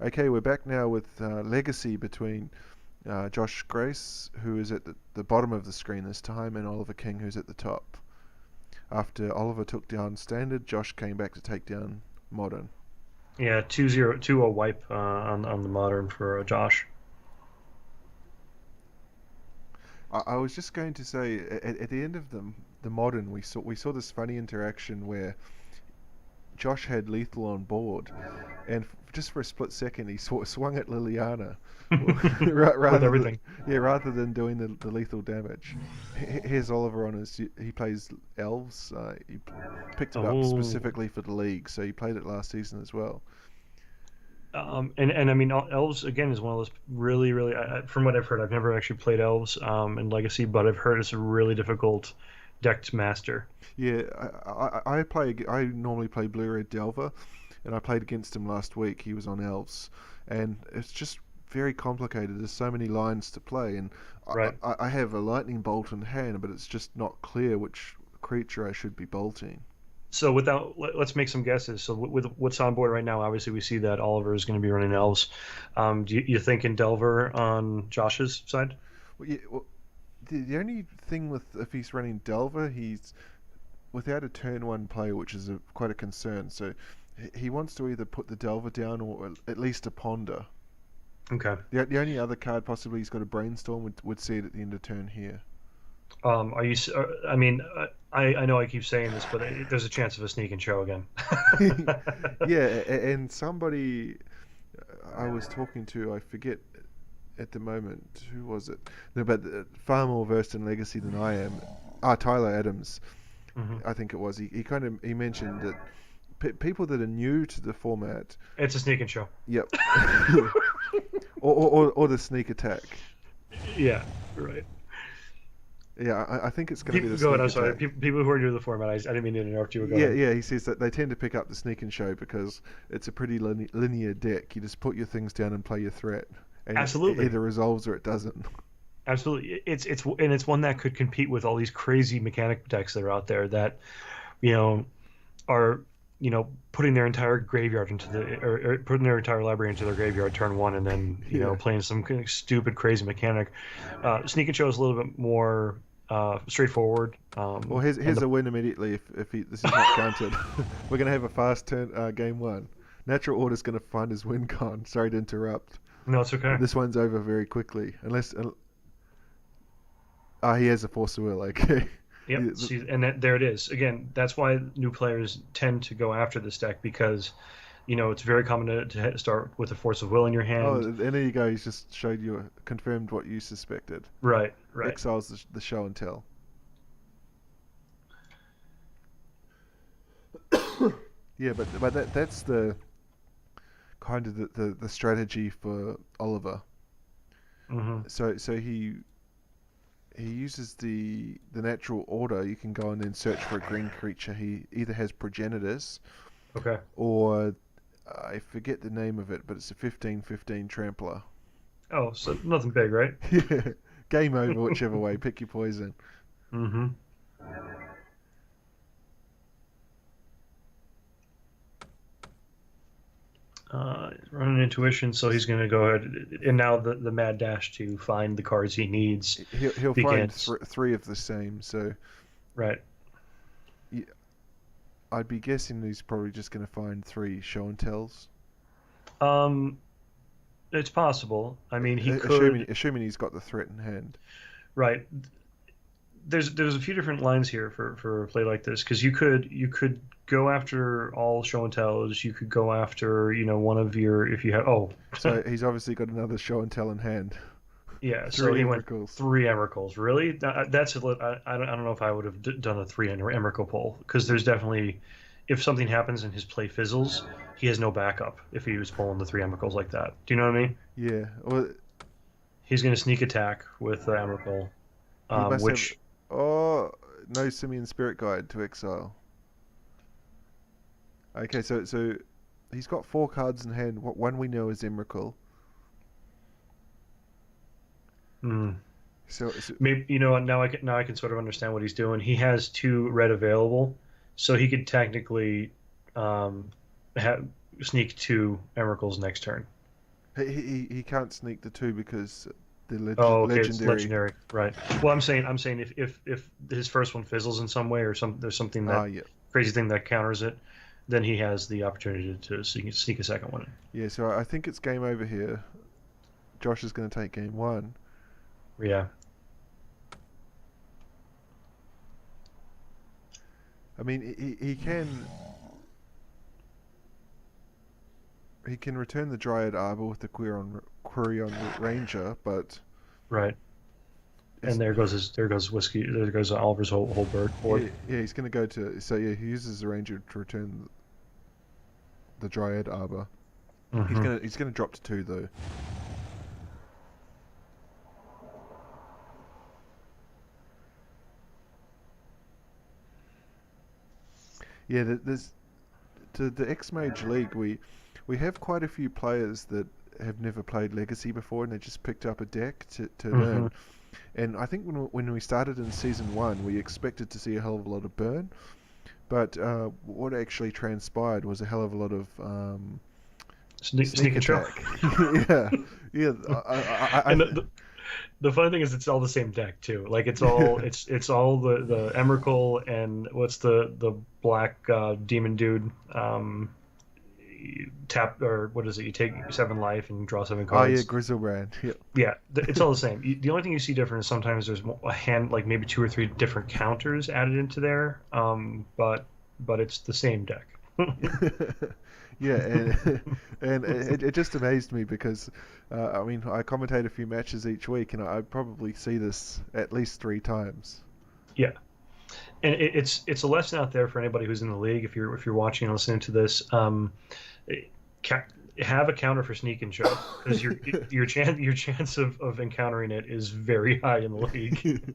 Okay, we're back now with Legacy between Josh Grace, who is at the bottom of the screen this time, and Oliver King, who's at the top. After Oliver took down Standard, Josh came back to take down Modern. Yeah, 2-0, 2-0 wipe on the modern for Josh. I was just going to say, at the end of the Modern, we saw this funny interaction where Josh had Lethal on board, and just for a split second, he swung at Liliana, With rather than everything. doing the lethal damage. Here's Oliver on his. He plays elves. He picked it up Oh, specifically for the league, so he played it last season as well. and I mean, elves again is one of those really, really. From what I've heard, I've never actually played elves in Legacy, but I've heard it's a really difficult deck to master. Yeah, I normally play Blue Red Delver, and I played against him last week. He was on elves, and it's just very complicated. There's so many lines to play, and Right. I have a lightning bolt in hand, but it's just not clear which creature I should be bolting. So let's make some guesses. So with what's on board right now, obviously we see that Oliver is going to be running elves. Do you think in Delver on Josh's side? Well, yeah, well, the only thing with if he's running Delver, he's without a turn one play, which is quite a concern. So he wants to either put the Delver down or at least a Ponder. Okay. The only other card possibly he's got a Brainstorm would see it at the end of turn here. Are you? I mean, I know I keep saying this, but there's a chance of a sneak and show again. Yeah, and somebody I was talking to, I forget at the moment, who was it? No, but far more versed in Legacy than I am. Tyler Adams, Hmm. I think it was. He mentioned that people that are new to the format, It's a sneak and show. yep, or the sneak attack. Yeah, right. Yeah, I think it's going to be People the go ahead. sneak I'm sorry. attack. People who are new to the format, I didn't mean to interrupt you. But go Yeah, ahead. yeah, he says that they tend to pick up the sneak and show because it's a pretty linear deck. You just put your things down and play your threat, and it Absolutely. either resolves or it doesn't. Absolutely. It's one that could compete with all these crazy mechanic decks that are out there that you know are putting their entire graveyard into or putting their entire library into their graveyard turn one, and then Yeah. playing some kind of stupid crazy mechanic. Sneak and show is a little bit more straightforward. Well, And here's a win immediately if this is not counted. We're gonna have a fast turn game one. Natural order's gonna find his win con. Sorry to interrupt, no, it's but okay. this one's over very quickly. Unless he has a force of will. Okay. Yep. See, and there it is. Again, that's why new players tend to go after this deck because it's very common to start with a force of will in your Oh, hand. and there you go. He's just showed you, confirmed what you suspected. Right. Right. Exiles the show and tell. Yeah, but that's the kind of the strategy for Oliver. Hmm. So he uses the natural order. You can go and then search for a green creature. He either has progenitors Okay. or I forget the name of it, but it's a 15/15 trampler. Oh, so nothing big, right? Yeah, game over whichever way. Pick your poison. Hmm. Running intuition, so he's going to go ahead, and now the mad dash to find the cards he needs He'll find begins. three of the same. So Right. yeah, I'd be guessing he's probably just going to find three show and tells. Um, it's possible. I mean, he Assuming could. assuming he's got the threat in hand. Right. There's a few different lines here for a play like this because you could go after all show and tells. You could go after one of your if you have So he's obviously got another show and tell in hand. yeah. So Three he went Emrakuls. three Emeralds. Really? That's a I don't know if I would have done a three Emrakul pull because there's definitely if something happens and his play fizzles, he has no backup if he was pulling the three Emrakuls like that. Do you know what I mean? Yeah. Well, He's going to sneak attack with the Emrakul, he must have. which Oh, no Simian Spirit Guide to exile. Okay, so he's got four cards in hand. What one we know is Emrakul. hmm, So maybe now I can sort of understand what he's doing. He has two red available, so he could technically um, sneak two Emrakuls next turn. He can't sneak the 2 because the Oh, okay, it's legendary. legendary, right? Well, I'm saying if his first one fizzles in some way or there's something Ah, that yeah. crazy thing that counters it, then he has the opportunity to sneak a second one in. Yeah, so I think it's game over here. Josh is going to take game 1. Yeah. I mean, he can return the Dryad Arbor with the Quirion Ranger, but Right. it's, And there goes whiskey. There goes Oliver's whole board. yeah, he's going to go to. So yeah, he uses the Ranger to return the Dryad Arbor. Hmm. He's gonna drop to 2 though. Yeah, there's to the X Mage League. We have quite a few players that have never played Legacy before, and they just picked up a deck to Hmm. learn. And I think when we started in season 1, we expected to see a hell of a lot of burn, but what actually transpired was a hell of a lot of sneak Sneak and show. attack. Yeah, yeah. And the funny thing is, it's all the same deck too. Like it's all the Emrakul and what's the black demon dude. Tap or what is it? You take 7 life and draw 7 Oh yeah, cards. Grizzlebrand. Yeah, Yeah, it's all the same. The only thing you see different is sometimes there's a hand, like maybe 2 or 3 different counters added into there. But it's the same deck. yeah, and and it just amazed me because I mean I commentate a few matches each week, and I probably see this at least 3 times. Yeah, and it's a lesson out there for anybody who's in the league. If you're watching and listening to this, ca- have a counter for sneak and show because your chance of encountering it is very high in the league.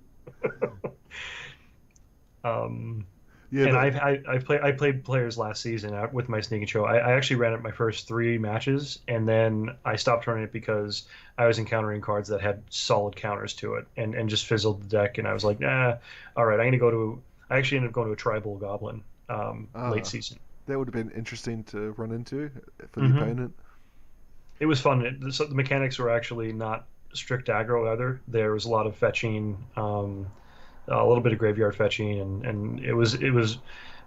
Um, Yeah, and I played players last season with my sneak and show. I actually ran it my first 3 matches, and then I stopped running it because I was encountering cards that had solid counters to it, and just fizzled the deck. And I was like, nah, all right, I'm gonna go to. I actually ended up going to a tribal goblin late ah, season. that would have been interesting to run into for the Hmm. opponent. It was fun. So the mechanics were actually not strict aggro either. There was a lot of fetching, a little bit of graveyard fetching, and it was.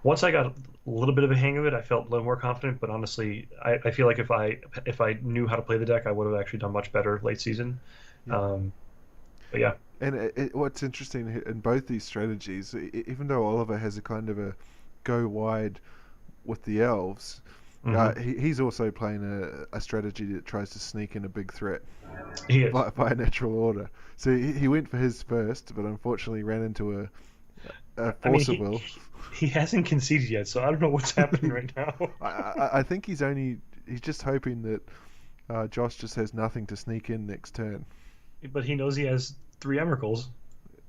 Once I got a little bit of a hang of it, I felt a little more confident. But honestly, I feel like if I knew how to play the deck, I would have actually done much better late season. Yeah. Um, but yeah. And what's interesting in both these strategies, even though Oliver has a kind of a go wide with the elves, Hmm. he's also playing a strategy that tries to sneak in a big threat He is. by a natural order. So he went for his first, but unfortunately ran into a I mean, force of will. he hasn't conceded yet, so I don't know what's happening right now. I think he's just hoping that Josh just has nothing to sneak in next turn. But he knows he has 3 Emrakuls.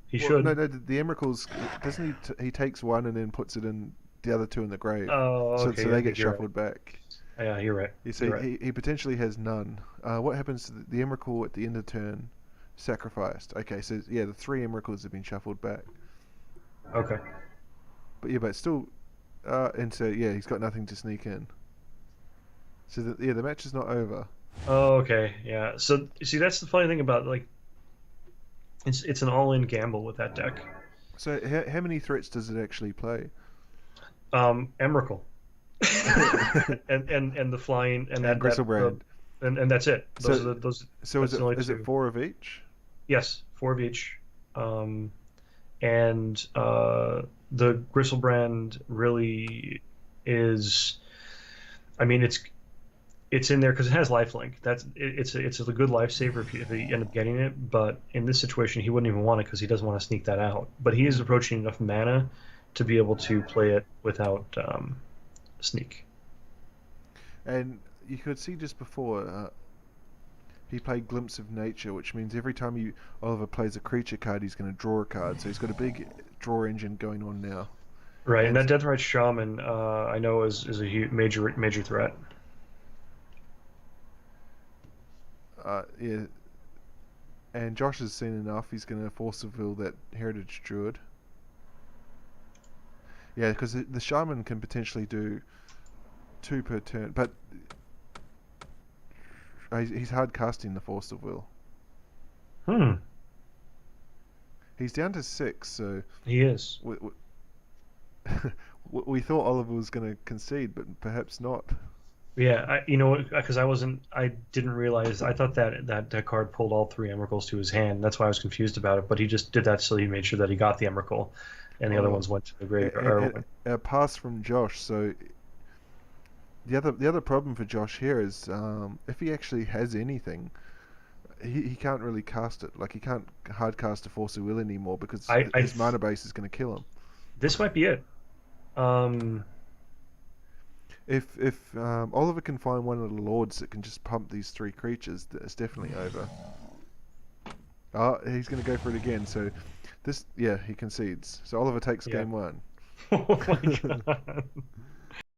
He Well, no, should. no, the Emeralds doesn't he takes one and then puts it in the other 2 in the grave, Oh, so okay. I they get think you're right. shuffled back. Yeah, you're right. You You're see, right. he potentially has none. What happens to the Emrakul at the end of turn? Sacrificed. Okay, so yeah, the 3 Emeralds have been shuffled back. Okay. But yeah, but still, and so yeah, he's got nothing to sneak in. So yeah, the match is not over. Oh, okay. Yeah. So see, that's the funny thing about like it's an all-in gamble with that deck. So how many threats does it actually play? Emrakul. and the flying and And that the Gristlebrand. and that's it. Those So are those. so That's the only is it two. 4 of each? Yes, 4 of each. Um, and the Gristlebrand really is. I mean, it's in there because it has lifelink. It's a good lifesaver if you end up getting it. But in this situation, he wouldn't even want it because he doesn't want to sneak that out. But he is approaching enough mana to be able to play it without sneak. And you could see just before he played Glimpse of Nature, which means every time Oliver plays a creature card, he's going to draw a card. So he's got a big draw engine going on now. Right, and And that Deathrite Shaman, I know is a major threat. yeah, and Josh has seen enough. He's going to force of will that Heritage Druid. Yeah, because the Shaman can potentially do 2 per turn, but he's hard casting the Force of Will. Hmm. He's down to 6, so He is. we thought Oliver was going to concede, but perhaps not. Yeah, because I didn't realize. I thought that card pulled all 3 Emrakuls to his hand. That's why I was confused about it. But he just did that so he made sure that he got the Emrakul, and the other ones went to the graveyard. A pass from Josh. So the other problem for Josh here is if he actually has anything, he can't really cast it. Like he can't hard cast a Force of Will anymore because his mana base is going to kill him. This might be it. If Oliver can find one of the lords that can just pump these 3 creatures, it's definitely over. Oh, he's going to go for it again. So he concedes. So Oliver takes game 1. Oh my god.